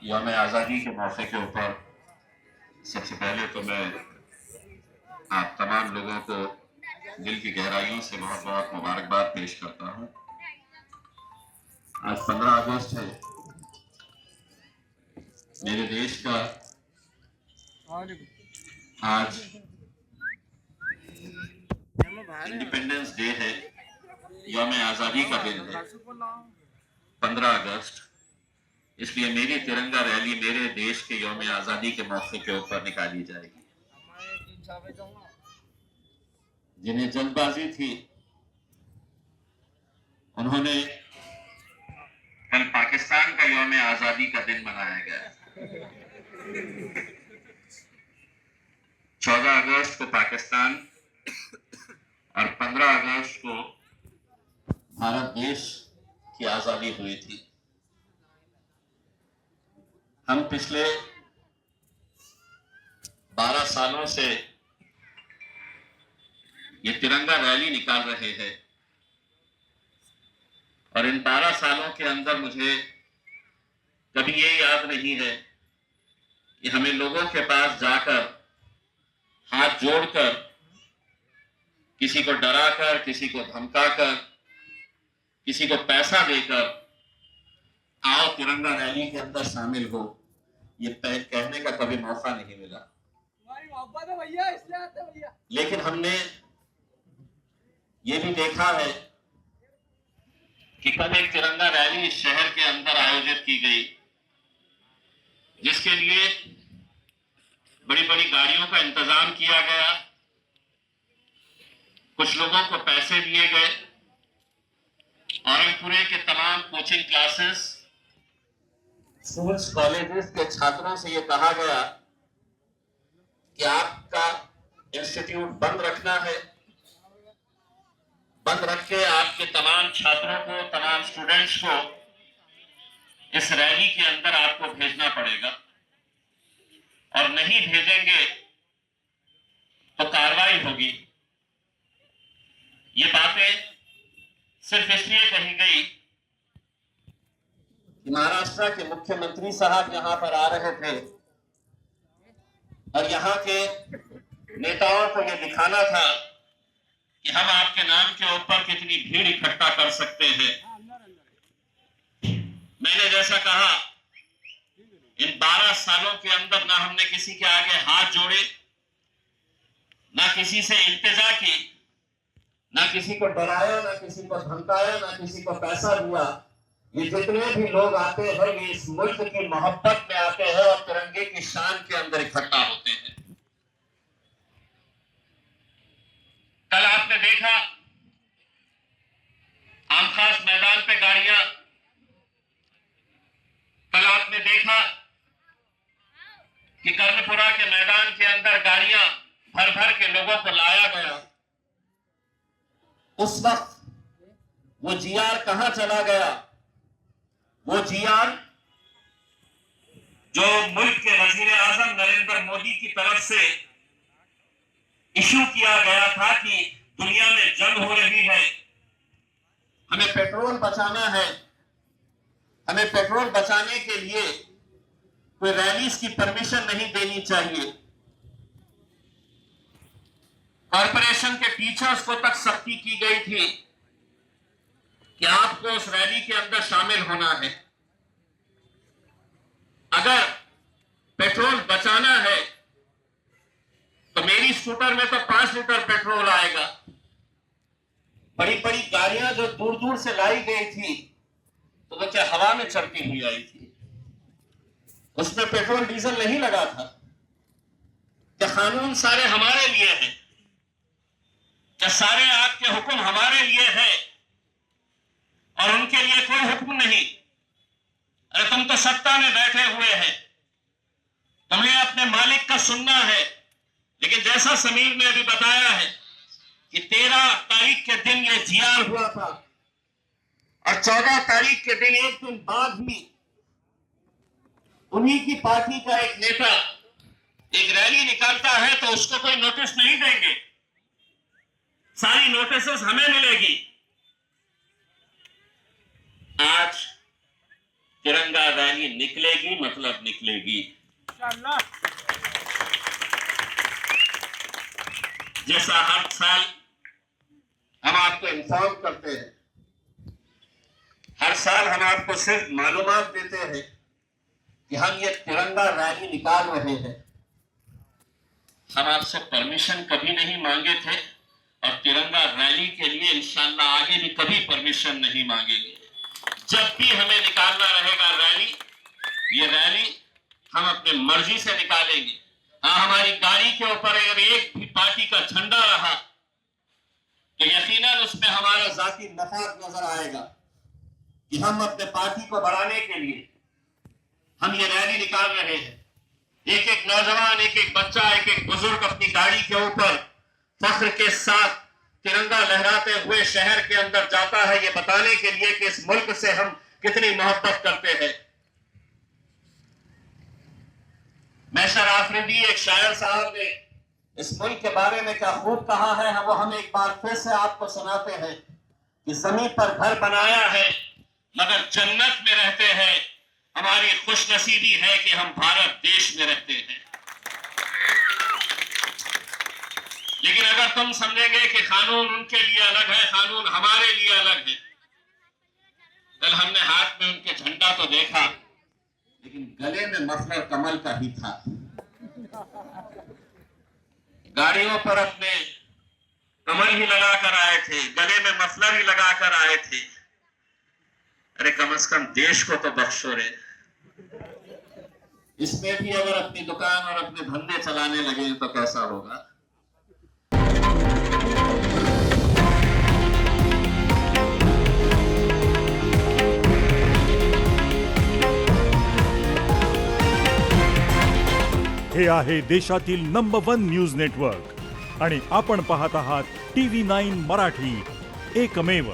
यौम आज़ादी के मौके के ऊपर सबसे पहले तो मैं आप तमाम लोगों को दिल की गहराइयों से बहुत बहुत मुबारकबाद पेश करता हूँ। आज 15 अगस्त है, मेरे देश का आज इंडिपेंडेंस डे है, यौम आज़ादी का दिन है 15 अगस्त। इसलिए मेरी तिरंगा रैली मेरे देश के यौम आज़ादी के मौके के ऊपर निकाली जाएगी। जिन्हें जल्दबाजी थी उन्होंने कल पाकिस्तान का यौम आज़ादी का दिन मनाया गया। 14 अगस्त को पाकिस्तान और 15 अगस्त को भारत देश की आज़ादी हुई थी। हम पिछले 12 सालों से ये तिरंगा रैली निकाल रहे हैं और इन 12 सालों के अंदर मुझे कभी ये याद नहीं है कि हमें लोगों के पास जाकर हाथ जोड़कर, किसी को डराकर, किसी को धमकाकर, किसी को पैसा देकर आओ तिरंगा रैली के अंदर शामिल हो, ये कहने का कभी मौका नहीं मिला। लेकिन हमने ये भी देखा है कि कल एक तिरंगा रैली इस शहर के अंदर आयोजित की गई, जिसके लिए बड़ी बड़ी गाड़ियों का इंतजाम किया गया, कुछ लोगों को पैसे दिए गए। औरंगपुरे के तमाम कोचिंग क्लासेस, स्कूल्स, कॉलेजेस के छात्रों से यह कहा गया कि आपका इंस्टीट्यूट बंद रखना है, बंद रख के आपके तमाम छात्रों को, तमाम स्टूडेंट्स को इस रैली के अंदर आपको भेजना पड़ेगा और नहीं भेजेंगे तो कार्रवाई होगी। ये बातें सिर्फ इसलिए कही गई कि महाराष्ट्र के मुख्यमंत्री साहब यहां पर आ रहे थे और यहां के नेताओं को यह दिखाना था कि हम आपके नाम के ऊपर कितनी भीड़ इकट्ठा कर सकते हैं। मैंने जैसा कहा, इन 12 सालों के अंदर ना हमने किसी के आगे हाथ जोड़े, ना किसी से इल्तिजा की, ना किसी को डराया, ना किसी को धमकाया, ना किसी को पैसा दिया। ये जितने भी लोग आते हैं ये इस मुल्क की मोहब्बत में आते हैं और तिरंगे की शान के अंदर इकट्ठा होते हैं। कल आपने देखा आमखास मैदान पे गाड़ियां, कल आपने देखा कि कर्णपुरा के मैदान के अंदर गाड़ियां भर भर के लोगों को लाया गया। उस वक्त वो जीआर कहां चला गया? वो जीआर जो मुल्क के वजीर आजम नरेंद्र मोदी की तरफ से इशू किया गया था कि दुनिया में जंग हो रही है, हमें पेट्रोल बचाना है, हमें पेट्रोल बचाने के लिए कोई रैलीज की परमिशन नहीं देनी चाहिए। कॉरपोरेशन के टीचर्स को तक सख्ती की गई थी कि आपको उस रैली के अंदर शामिल होना है। अगर पेट्रोल बचाना है तो मेरी स्कूटर में तो 5 लीटर पेट्रोल आएगा। बड़ी बड़ी गाड़ियां जो दूर दूर से लाई गई थी तो वो क्या हवा में चलती हुई आई थी? उसमें पेट्रोल डीजल नहीं लगा था। क्या कानून सारे हमारे लिए हैं? क्या सारे आपके हुक्म हमारे लिए है और उनके लिए कोई हुक्म नहीं? अरे तुम तो सत्ता में बैठे हुए हैं, तुम्हें अपने मालिक का सुनना है। लेकिन जैसा समीर ने अभी बताया है कि 13 तारीख के दिन ये जीआर हुआ था और 14 तारीख के दिन, एक दिन बाद भी, उन्हीं की पार्टी का एक नेता एक रैली निकालता है तो उसको कोई नोटिस नहीं देंगे। सारी नोटिसेस हमें मिलेगी। आज तिरंगा रैली निकलेगी मतलब निकलेगी। जैसा हर साल हम आपको इन्फॉर्म करते हैं, हर साल हम आपको सिर्फ मालूमात देते हैं कि हम ये तिरंगा रैली निकाल रहे हैं। हम आपसे परमिशन कभी नहीं मांगे थे और तिरंगा रैली के लिए इंशाअल्लाह आगे भी कभी परमिशन नहीं मांगेंगे। जब भी हमें निकालना रहेगा रैली, ये रैली हम अपने मर्जी से निकालेंगे। हाँ, हमारी गाड़ी के ऊपर अगर एक भी पार्टी का झंडा रहा तो यकीनन उसमें हमारा जाती मफाद नजर आएगा कि हम अपने पार्टी को बढ़ाने के लिए हम ये रैली निकाल रहे हैं। एक एक नौजवान, एक एक बच्चा, एक एक बुजुर्ग अपनी गाड़ी के ऊपर फख्र के साथ तिरंगा लहराते हुए शहर के अंदर जाता है, ये बताने के लिए कि इस मुल्क से हम कितनी मोहब्बत करते हैं। मैशर आफरीदी, एक शायर साहब ने इस मुल्क के बारे में क्या खूब कहा है, वो हम एक बार फिर से आपको सुनाते हैं कि जमीन पर घर बनाया है मगर जन्नत में रहते हैं। हमारी खुशनसीबी है कि हम भारत देश में रहते हैं। लेकिन अगर तुम समझेंगे कि कानून उनके लिए अलग है, कानून हमारे लिए अलग है, कल हमने हाथ में उनके झंडा तो देखा लेकिन गले में मफलर कमल का ही था। गाड़ियों पर अपने कमल ही लगा कर आए थे, गले में मफलर ही लगा कर आए थे। अरे कम से कम देश को तो बख्शो रे। इसमें भी अगर अपनी दुकान और अपने धंधे चलाने लगे तो कैसा होगा। हे आहे देशातील नंबर 1 न्यूज नेटवर्क आणि आपण पाहत आहात TV9 मराठी, एकमेव।